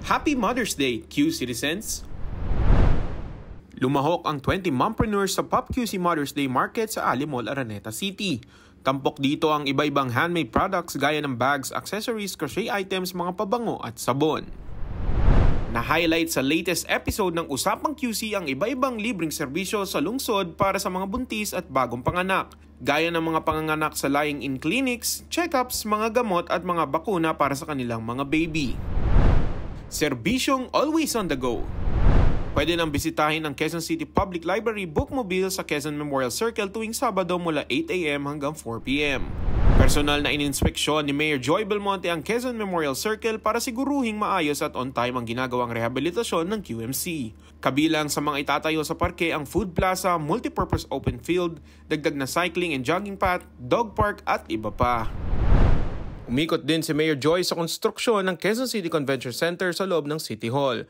Happy Mother's Day, Q citizens! Lumahok ang 20 mompreneurs sa Pop QC Mother's Day Market sa Ali Mall, Araneta City. Tampok dito ang iba-ibang handmade products gaya ng bags, accessories, crochet items, mga pabango at sabon. Na-highlight sa latest episode ng Usapang QC ang iba-ibang libreng serbisyo sa lungsod para sa mga buntis at bagong panganak, gaya ng mga panganganak sa lying-in clinics, check-ups, mga gamot at mga bakuna para sa kanilang mga baby. Serbisyong always on the go. Pwede nang bisitahin ang Quezon City Public Library Bookmobile sa Quezon Memorial Circle tuwing Sabado mula 8 a.m. hanggang 4 p.m. Personal na ininspeksyon ni Mayor Joy Belmonte ang Quezon Memorial Circle para siguruhing maayos at on-time ang ginagawang rehabilitasyon ng QMC. Kabilang sa mga itatayo sa parke ang food plaza, multipurpose open field, dagdag na cycling and jogging path, dog park at iba pa. Umikot din si Mayor Joy sa konstruksyon ng Quezon City Convention Center sa loob ng City Hall.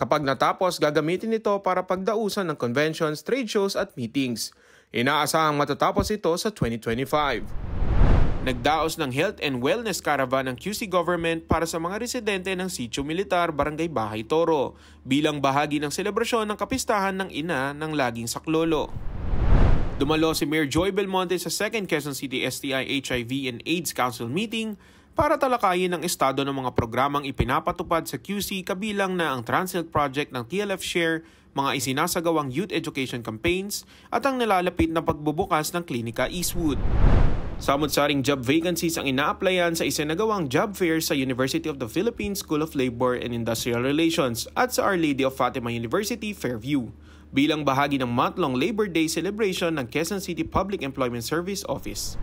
Kapag natapos, gagamitin ito para pagdausan ng conventions, trade shows at meetings. Inaasahang matatapos ito sa 2025. Nagdaos ng Health and Wellness Caravan ng QC Government para sa mga residente ng Sitio Militar, Barangay Bahay Toro, bilang bahagi ng selebrasyon ng kapistahan ng ina ng laging saklolo. Dumalo si Mayor Joy Belmonte sa 2nd Quezon City STI, HIV and AIDS Council meeting para talakayin ang estado ng mga programang ipinapatupad sa QC kabilang na ang Transhealth Project ng TLF Share, mga isinasagawang youth education campaigns at ang nalalapit na pagbubukas ng Klinika Eastwood. Samot-saring job vacancies ang ina-applyan sa isinagawang job fair sa University of the Philippines School of Labor and Industrial Relations at sa Our Lady of Fatima University, Fairview, bilang bahagi ng month-long Labor Day celebration ng Quezon City Public Employment Service Office.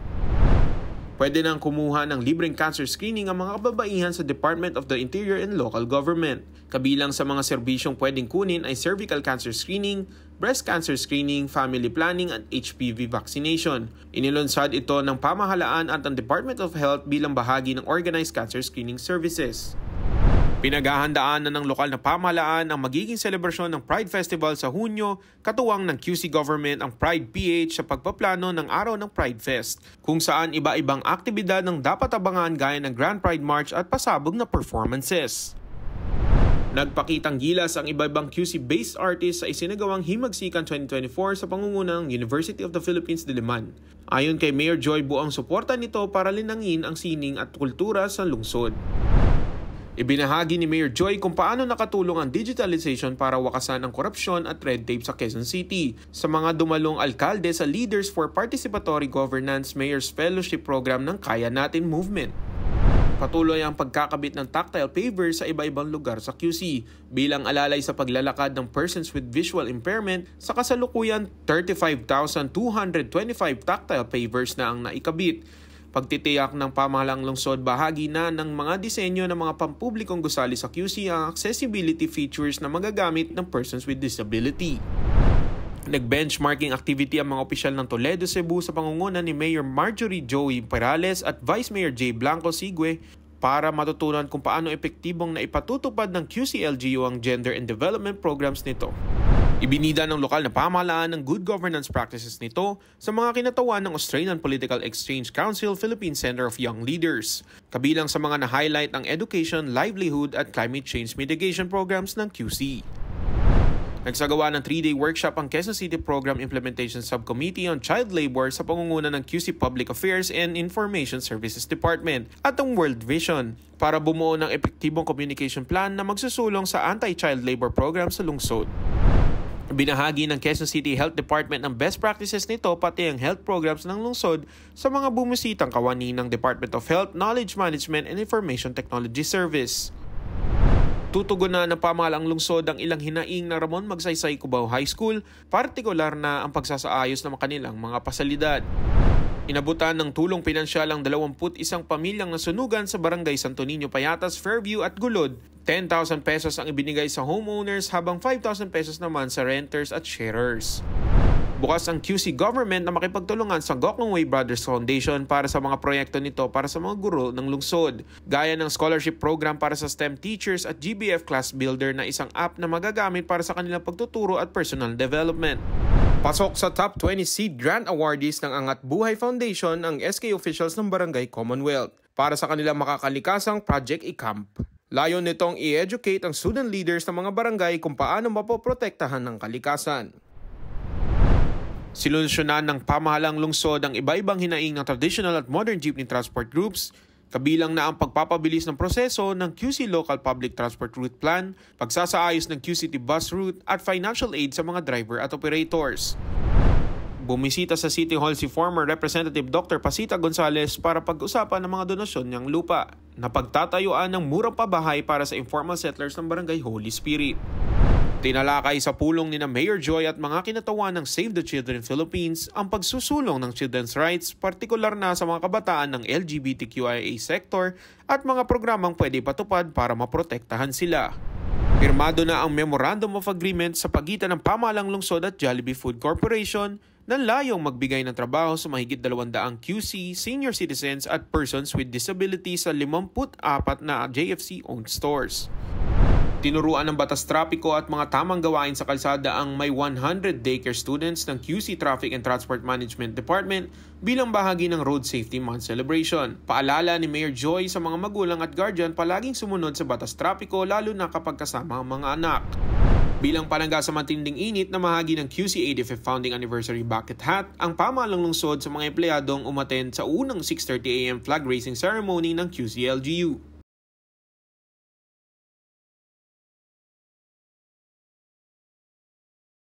Pwede nang kumuha ng libreng cancer screening ang mga kababaihan sa Department of the Interior and Local Government. Kabilang sa mga serbisyong pwedeng kunin ay cervical cancer screening, breast cancer screening, family planning at HPV vaccination. Inilunsad ito ng pamahalaan at ang Department of Health bilang bahagi ng organized cancer screening services. Pinaghahandaan na ng lokal na pamahalaan ang magiging selebrasyon ng Pride Festival sa Hunyo, katuwang ng QC Government ang Pride PH sa pagpaplano ng araw ng Pride Fest, kung saan iba-ibang aktibidad ng dapat abangan gaya ng Grand Pride March at pasabog na performances. Nagpakitang gilas ang iba-ibang QC-based artists sa isinagawang Himagsikan 2024 sa pangunguna ng University of the Philippines Diliman. Ayon kay Mayor Joy, buong suporta nito para linangin ang sining at kultura sa lungsod. Ibinahagi ni Mayor Joy kung paano nakatulong ang digitalization para wakasan ang korupsyon at red tape sa Quezon City sa mga dumalong alkalde sa Leaders for Participatory Governance Mayor's Fellowship Program ng Kaya Natin Movement. Patuloy ang pagkakabit ng tactile pavers sa iba-ibang lugar sa QC bilang alalay sa paglalakad ng persons with visual impairment. Sa kasalukuyan, 35,225 tactile pavers na ang naikabit. Pagtitiyak ng pamahalaang lungsod, bahagi na ng mga disenyo ng mga pampublikong gusali sa QC ang accessibility features na magagamit ng persons with disability. Nag-benchmarking activity ang mga opisyal ng Toledo, Cebu sa pangunguna ni Mayor Marjorie Joey Perales at Vice Mayor J. Blanco Sigue para matutunan kung paano epektibong na ipatutupad ng QC-LGU ang gender and development programs nito. Ibinida ng lokal na pamahalaan ng good governance practices nito sa mga kinatawan ng Australian Political Exchange Council Philippine Center of Young Leaders. Kabilang sa mga na-highlight ang education, livelihood at climate change mitigation programs ng QC. Nagsagawa ng 3-day workshop ang Quezon City Program Implementation Subcommittee on Child Labor sa pangunguna ng QC Public Affairs and Information Services Department at ang World Vision para bumuo ng epektibong communication plan na magsusulong sa anti-child labor program sa lungsod. Binahagi ng Quezon City Health Department ang best practices nito pati ang health programs ng lungsod sa mga bumisitang kawani ng Department of Health, Knowledge Management and Information Technology Service. Tutugunan ng pamahalaang lungsod ang ilang hinaing na Ramon Magsaysay Cubao High School, partikular na ang pagsasaayos ng kanilang mga pasalidad. Inabutan ng tulong pinansyal ang 21 pamilyang nasunugan sa Barangay Santo Niño Payatas, Fairview at Gulod. 10,000 pesos ang ibinigay sa homeowners habang 5,000 pesos naman sa renters at sharers. Bukas ang QC Government na makipagtulungan sa Gokong Way Brothers Foundation para sa mga proyekto nito para sa mga guro ng lungsod, gaya ng scholarship program para sa STEM teachers at GBF Class Builder na isang app na magagamit para sa kanilang pagtuturo at personal development. Pasok sa top 20 Seed Grant Awardees ng Angat Buhay Foundation ang SK officials ng Barangay Commonwealth para sa kanilang makakalikasang Project ICAMP. Layon nitong i-educate ang student leaders ng mga barangay kung paano mapoprotektahan ng kalikasan. Sinulusyonan ng pamahalang lungsod ang iba-ibang hinaing ng traditional at modern jeepney transport groups, kabilang na ang pagpapabilis ng proseso ng QC Local Public Transport Route Plan, pagsasaayos ng QCT bus route at financial aid sa mga driver at operators. Bumisita sa City Hall si former Representative Dr. Pasita Gonzales para pag-usapan ng mga donasyon niyang lupa na pagtatayuan ng murang pabahay para sa informal settlers ng Barangay Holy Spirit. Tinalakay sa pulong ni Mayor Joy at mga kinatawan ng Save the Children Philippines ang pagsusulong ng children's rights, partikular na sa mga kabataan ng LGBTQIA sector at mga programang pwede patupad para maprotektahan sila. Pirmado na ang Memorandum of Agreement sa pagitan ng Pamahalang Lungsod at Jollibee Food Corporation na layong magbigay ng trabaho sa mahigit 200 QC, senior citizens at persons with disabilities sa 54 na JFC-owned stores. Tinuruan ng batas trapiko at mga tamang gawain sa kalsada ang may 100 daycare students ng QC Traffic and Transport Management Department bilang bahagi ng Road Safety Month celebration. Paalala ni Mayor Joy sa mga magulang at guardian palaging sumunod sa batas trapiko lalo na kapag kasama ang mga anak. Bilang palangga sa matinding init na mahagi ng QC 85th Founding Anniversary Bucket Hat, ang pamahalang lungsod sa mga empleyadong umattend sa unang 6:30 AM flag raising ceremony ng QC LGU.